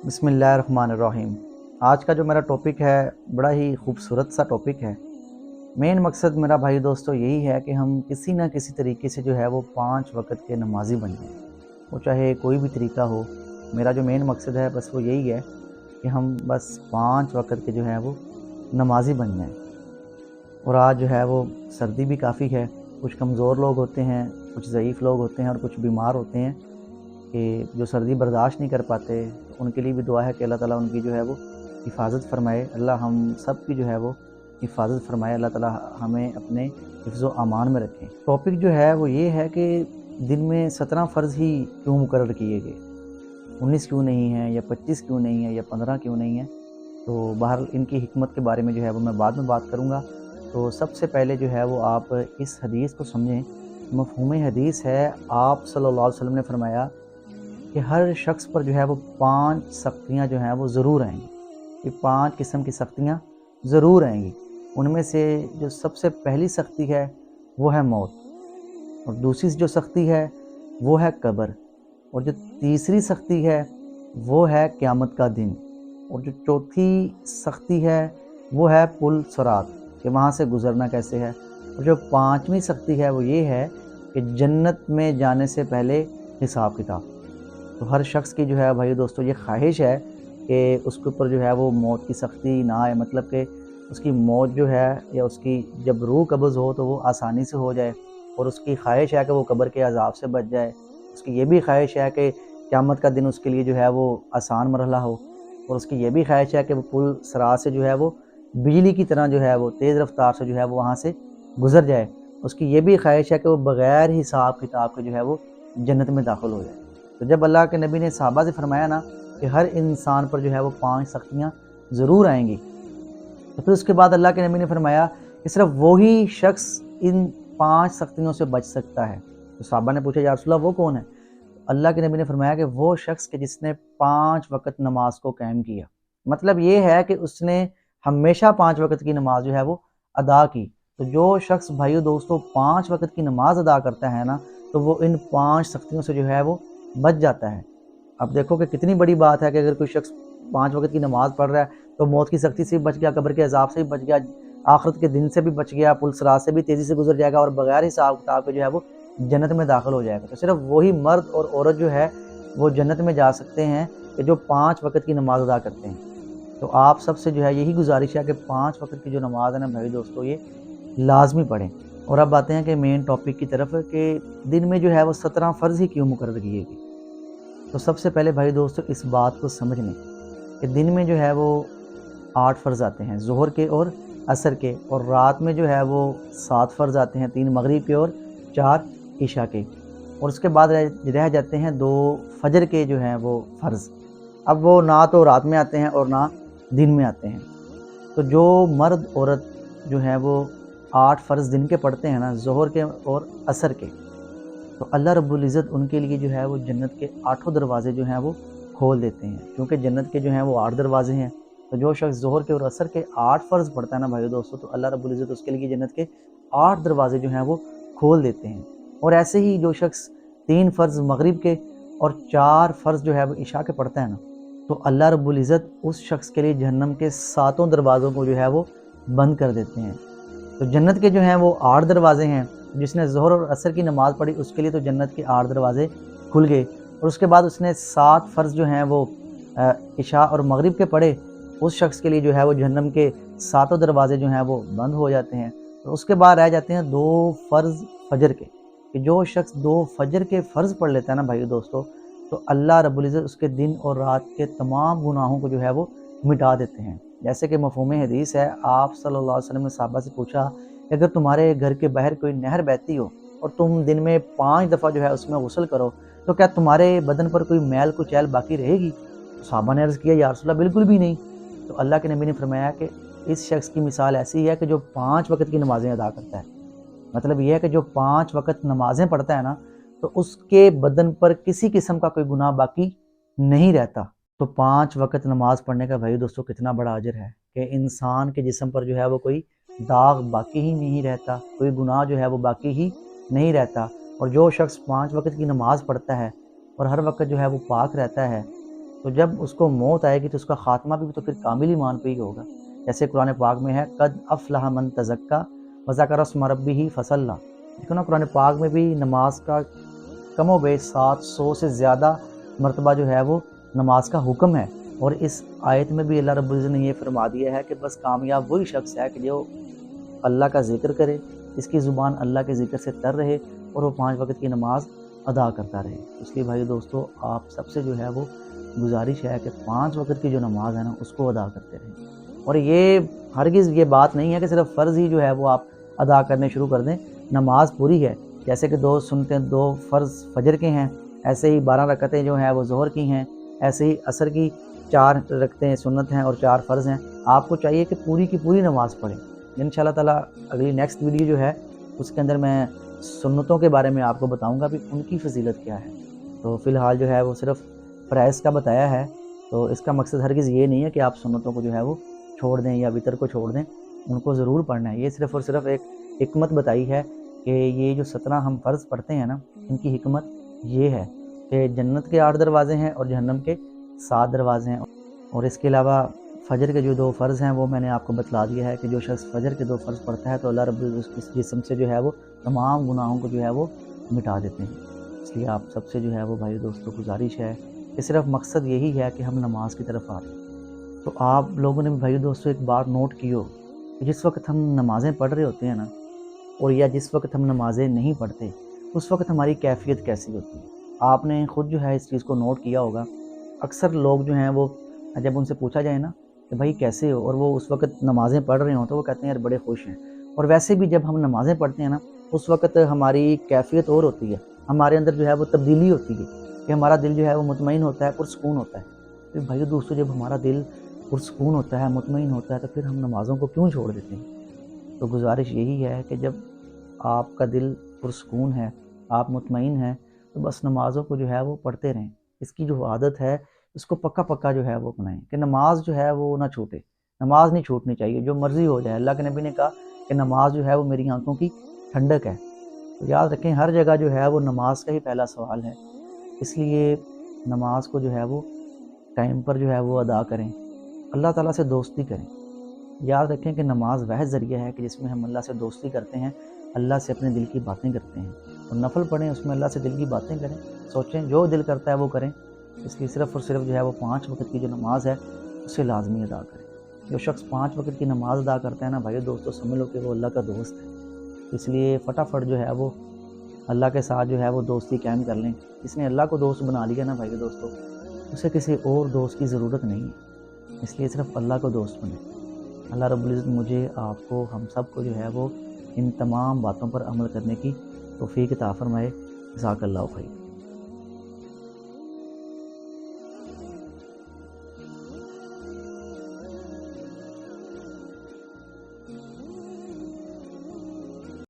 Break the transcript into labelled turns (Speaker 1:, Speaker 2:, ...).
Speaker 1: بسم اللہ الرحمن الرحیم۔ آج کا جو میرا ٹاپک ہے بڑا ہی خوبصورت سا ٹاپک ہے۔ مین مقصد میرا بھائی دوستو یہی ہے کہ ہم کسی نہ کسی طریقے سے جو ہے وہ 5 وقت کے نمازی بن جائیں، وہ چاہے کوئی بھی طریقہ ہو۔ میرا جو مین مقصد ہے بس وہ یہی ہے کہ ہم بس 5 وقت کے جو ہے وہ نمازی بن جائیں۔ اور آج جو ہے وہ سردی بھی کافی ہے، کچھ کمزور لوگ ہوتے ہیں، کچھ ضعیف لوگ ہوتے ہیں اور کچھ بیمار ہوتے ہیں کہ جو سردی برداشت نہیں کر پاتے، تو ان کے لیے بھی دعا ہے کہ اللہ تعالیٰ ان کی جو ہے وہ حفاظت فرمائے۔ اللہ ہم سب کی جو ہے وہ حفاظت فرمائے، اللہ تعالیٰ ہمیں اپنے حفظ و امان میں رکھیں۔ ٹاپک جو ہے وہ یہ ہے کہ دن میں 17 فرض ہی کیوں مقرر کیے گئے، 19 کیوں نہیں ہیں، یا 25 کیوں نہیں ہیں، یا 15 کیوں نہیں ہیں؟ تو بہرحال ان کی حکمت کے بارے میں جو ہے وہ میں بعد میں بات کروں گا۔ تو سب سے پہلے جو ہے وہ آپ اس حدیث کو سمجھیں۔ مفہوم حدیث ہے، آپ صلی اللہ علیہ وسلم نے فرمایا کہ ہر شخص پر جو ہے وہ 5 سختیاں جو ہیں وہ ضرور آئیں گی۔ یہ 5 قسم کی سختیاں ضرور آئیں گی۔ ان میں سے جو سب سے پہلی سختی ہے وہ ہے موت، اور دوسری جو سختی ہے وہ ہے قبر، اور جو تیسری سختی ہے وہ ہے قیامت کا دن، اور جو چوتھی سختی ہے وہ ہے پل صراط، کہ وہاں سے گزرنا کیسے ہے، اور جو 5ویں سختی ہے وہ یہ ہے کہ جنت میں جانے سے پہلے حساب کتاب۔ تو ہر شخص کی جو ہے بھائی دوستو یہ خواہش ہے کہ اس کے اوپر جو ہے وہ موت کی سختی نہ آئے، مطلب کہ اس کی موت جو ہے یا اس کی جب روح قبض ہو تو وہ آسانی سے ہو جائے، اور اس کی خواہش ہے کہ وہ قبر کے عذاب سے بچ جائے۔ اس کی یہ بھی خواہش ہے کہ قیامت کا دن اس کے لیے جو ہے وہ آسان مرحلہ ہو، اور اس کی یہ بھی خواہش ہے کہ وہ پل صراط سے جو ہے وہ بجلی کی طرح جو ہے وہ تیز رفتار سے جو ہے وہ وہاں سے گزر جائے۔ اس کی یہ بھی خواہش ہے کہ وہ بغیر حساب کتاب کے جو ہے وہ جنت میں داخل ہو جائے۔ تو جب اللہ کے نبی نے صحابہ سے فرمایا نا کہ ہر انسان پر جو ہے وہ 5 سختیاں ضرور آئیں گی، تو پھر اس کے بعد اللہ کے نبی نے فرمایا کہ صرف وہی شخص ان 5 سختیوں سے بچ سکتا ہے۔ تو صحابہ نے پوچھا یا رسول اللہ وہ کون ہے؟ اللہ کے نبی نے فرمایا کہ وہ شخص کہ جس نے 5 وقت نماز کو قائم کیا، مطلب یہ ہے کہ اس نے ہمیشہ 5 وقت کی نماز جو ہے وہ ادا کی۔ تو جو شخص بھائیو دوستو 5 وقت کی نماز ادا کرتا ہے نا، تو وہ ان 5 سختیوں سے جو ہے وہ بچ جاتا ہے۔ اب دیکھو کہ کتنی بڑی بات ہے کہ اگر کوئی شخص 5 وقت کی نماز پڑھ رہا ہے تو موت کی سختی سے بھی بچ گیا، قبر کے عذاب سے بھی بچ گیا، آخرت کے دن سے بھی بچ گیا، پل صراط سے بھی تیزی سے گزر جائے گا، اور بغیر حساب کتاب کے جو ہے وہ جنت میں داخل ہو جائے گا۔ تو صرف وہی مرد اور عورت جو ہے وہ جنت میں جا سکتے ہیں کہ جو 5 وقت کی نماز ادا کرتے ہیں۔ تو آپ سب سے جو ہے یہی گزارش ہے کہ 5 وقت کی جو نماز ہے نا بھائی دوستو یہ لازمی پڑھیں۔ اور اب آتے ہیں کہ مین ٹاپک کی طرف کہ دن میں جو ہے وہ 17 فرض ہی کیوں مقرر کیے گئے۔ تو سب سے پہلے بھائی دوستو اس بات کو سمجھ لیں کہ دن میں جو ہے وہ 8 فرض آتے ہیں، ظہر کے اور عصر کے، اور رات میں جو ہے وہ 7 فرض آتے ہیں، 3 مغرب کے اور 4 عشاء کے، اور اس کے بعد رہ جاتے ہیں 2 فجر کے جو ہیں وہ فرض۔ اب وہ نہ تو رات میں آتے ہیں اور نہ دن میں آتے ہیں۔ تو جو مرد عورت جو ہے وہ 8 فرض دن کے پڑھتے ہیں نا، ظہر کے اور عصر کے، تو اللہ رب العزت ان کے لیے جو ہے وہ جنت کے 8 دروازے جو ہیں وہ کھول دیتے ہیں، کیونکہ جنت کے جو ہیں وہ 8 دروازے ہیں۔ تو جو شخص ظہر کے اور عصر کے 8 فرض پڑھتا ہے نا بھائی دوستو، تو اللہ رب العزت اس کے لیے جنت کے 8 دروازے جو ہیں وہ کھول دیتے ہیں۔ اور ایسے ہی جو شخص 3 فرض مغرب کے اور 4 فرض جو ہے وہ عشاء کے پڑھتا ہے نا، تو اللہ رب العزت اس شخص کے لیے جہنم کے 7 دروازوں کو جو ہے وہ بند کر دیتے ہیں۔ تو جنت کے جو ہیں وہ 8 دروازے ہیں، جس نے ظہر اور عصر کی نماز پڑھی اس کے لیے تو جنت کے 8 دروازے کھل گئے، اور اس کے بعد اس نے 7 فرض جو ہیں وہ عشاء اور مغرب کے پڑھے، اس شخص کے لیے جو ہے وہ جہنم کے 7 دروازے جو ہیں وہ بند ہو جاتے ہیں۔ اور اس کے بعد رہ جاتے ہیں 2 فرض فجر کے، کہ جو شخص 2 فجر کے فرض پڑھ لیتا ہے نا بھائی دوستو، تو اللہ رب العزت اس کے دن اور رات کے تمام گناہوں کو جو ہے وہ مٹا دیتے ہیں۔ جیسے کہ مفہوم حدیث ہے، آپ صلی اللہ علیہ وسلم نے صحابہ سے پوچھا کہ اگر تمہارے گھر کے باہر کوئی نہر بہتی ہو اور تم دن میں 5 دفعہ جو ہے اس میں غسل کرو، تو کیا تمہارے بدن پر کوئی میل کچیل باقی رہے گی؟ صحابہ نے عرض کیا یا رسول اللہ بالکل بھی نہیں۔ تو اللہ کے نبی نے فرمایا کہ اس شخص کی مثال ایسی ہے کہ جو 5 وقت کی نمازیں ادا کرتا ہے۔ مطلب یہ ہے کہ جو 5 وقت نمازیں پڑھتا ہے نا، تو اس کے بدن پر کسی قسم کا کوئی گناہ باقی نہیں رہتا۔ تو 5 وقت نماز پڑھنے کا بھائی دوستو کتنا بڑا اجر ہے کہ انسان کے جسم پر جو ہے وہ کوئی داغ باقی ہی نہیں رہتا، کوئی گناہ جو ہے وہ باقی ہی نہیں رہتا۔ اور جو شخص 5 وقت کی نماز پڑھتا ہے اور ہر وقت جو ہے وہ پاک رہتا ہے، تو جب اس کو موت آئے گی تو اس کا خاتمہ بھی تو پھر کامل ایمان پہ ہی ہوگا. جیسے قرآن پاک میں ہے قد افلح من تزکا وذکر اسم ربہ فصلی. دیکھو نا قرآن پاک میں بھی نماز کا کم و بیش 700 سے زیادہ مرتبہ جو ہے وہ نماز کا حکم ہے. اور اس آیت میں بھی اللہ رب العزت نے یہ فرما دیا ہے کہ بس کامیاب وہی شخص ہے کہ جو اللہ کا ذکر کرے، اس کی زبان اللہ کے ذکر سے تر رہے اور وہ 5 وقت کی نماز ادا کرتا رہے. اس لیے بھائی دوستو آپ سب سے جو ہے وہ گزارش ہے کہ 5 وقت کی جو نماز ہے نا اس کو ادا کرتے رہیں. اور یہ ہرگز یہ بات نہیں ہے کہ صرف فرض ہی جو ہے وہ آپ ادا کرنے شروع کر دیں. نماز پوری ہے، جیسے کہ 2 سنتیں 2 فرض فجر کے ہیں، ایسے ہی 12 رکعتیں جو ہیں وہ ظہر کی ہیں، ایسے ہی عصر کی 4 رکعتیں سنت ہیں اور 4 فرض ہیں. آپ کو چاہیے کہ پوری کی پوری نماز پڑھیں. انشاءاللہ تعالیٰ اگلی نیکسٹ ویڈیو جو ہے اس کے اندر میں سنتوں کے بارے میں آپ کو بتاؤں گا بھی ان کی فضیلت کیا ہے. تو فی الحال جو ہے وہ صرف فرائض کا بتایا ہے. تو اس کا مقصد ہرگز یہ نہیں ہے کہ آپ سنتوں کو جو ہے وہ چھوڑ دیں یا وطر کو چھوڑ دیں، ان کو ضرور پڑھنا ہے. یہ صرف اور صرف ایک حکمت بتائی ہے کہ یہ جو 17 ہم فرض پڑھتے ہیں نا ان کی حکمت یہ ہے کہ جنت کے 8 دروازے ہیں اور جہنم کے 7 دروازے ہیں. اور اس کے علاوہ فجر کے جو 2 فرض ہیں وہ میں نے آپ کو بتلا دیا ہے کہ جو شخص فجر کے 2 فرض پڑھتا ہے تو اللہ رب العزت اس جسم سے جو ہے وہ تمام گناہوں کو جو ہے وہ مٹا دیتے ہیں. اس لیے آپ سب سے جو ہے وہ بھائی دوستوں گزارش ہے کہ صرف مقصد یہی ہے کہ ہم نماز کی طرف آئیں. تو آپ لوگوں نے بھائی دوستوں ایک بات نوٹ کی ہو کہ جس وقت ہم نمازیں پڑھ رہے ہوتے ہیں نا اور یا جس وقت ہم نمازیں نہیں پڑھتے اس وقت ہماری کیفیت کیسی ہوتی ہے. آپ نے خود جو ہے اس چیز کو نوٹ کیا ہوگا. اکثر لوگ جو ہیں وہ جب ان سے پوچھا جائے نا کہ بھائی کیسے ہو اور وہ اس وقت نمازیں پڑھ رہے ہوں تو وہ کہتے ہیں یار بڑے خوش ہیں. اور ویسے بھی جب ہم نمازیں پڑھتے ہیں نا اس وقت ہماری کیفیت اور ہوتی ہے، ہمارے اندر جو ہے وہ تبدیلی ہوتی ہے کہ ہمارا دل جو ہے وہ مطمئن ہوتا ہے، پرسکون ہوتا ہے. پھر بھائی دوستو جب ہمارا دل پرسکون ہوتا ہے، مطمئن ہوتا ہے تو پھر ہم نمازوں کو کیوں چھوڑ دیتے ہیں؟ تو گزارش یہی ہے کہ جب آپ کا دل پرسکون ہے، آپ مطمئن ہیں تو بس نمازوں کو جو ہے وہ پڑھتے رہیں. اس کی جو عادت ہے اس کو پکا جو ہے وہ اپنائیں کہ نماز جو ہے وہ نہ چھوٹے. نماز نہیں چھوٹنی چاہیے، جو مرضی ہو جائے. اللہ کے نبی نے کہا کہ نماز جو ہے وہ میری آنکھوں کی ٹھنڈک ہے. تو یاد رکھیں ہر جگہ جو ہے وہ نماز کا ہی پہلا سوال ہے. اس لیے نماز کو جو ہے وہ ٹائم پر جو ہے وہ ادا کریں، اللہ تعالیٰ سے دوستی کریں. یاد رکھیں کہ نماز وہ ذریعہ ہے کہ جس میں ہم اللہ سے دوستی کرتے ہیں، اللہ سے اپنے دل کی باتیں کرتے ہیں. اور نفل پڑھیں، اس میں اللہ سے دل کی باتیں کریں، سوچیں جو دل کرتا ہے وہ کریں. اس لیے صرف اور صرف جو ہے وہ 5 وقت کی جو نماز ہے اسے لازمی ادا کریں. جو شخص 5 وقت کی نماز ادا کرتا ہے نا بھائی دوستو سمجھ لو کہ وہ اللہ کا دوست ہے. اس لیے فٹافٹ جو ہے وہ اللہ کے ساتھ جو ہے وہ دوستی قائم کر لیں. جس نے اللہ کو دوست بنا لیا نا بھائی دوستو اسے کسی اور دوست کی ضرورت نہیں ہے. اس لیے صرف اللہ کو دوست بنیں. اللہ رب العزت مجھے، آپ کو، ہم سب کو جو ہے وہ ان تمام باتوں پر عمل کرنے کی توفیق عطا فرمائے. جزاک اللہ خیر.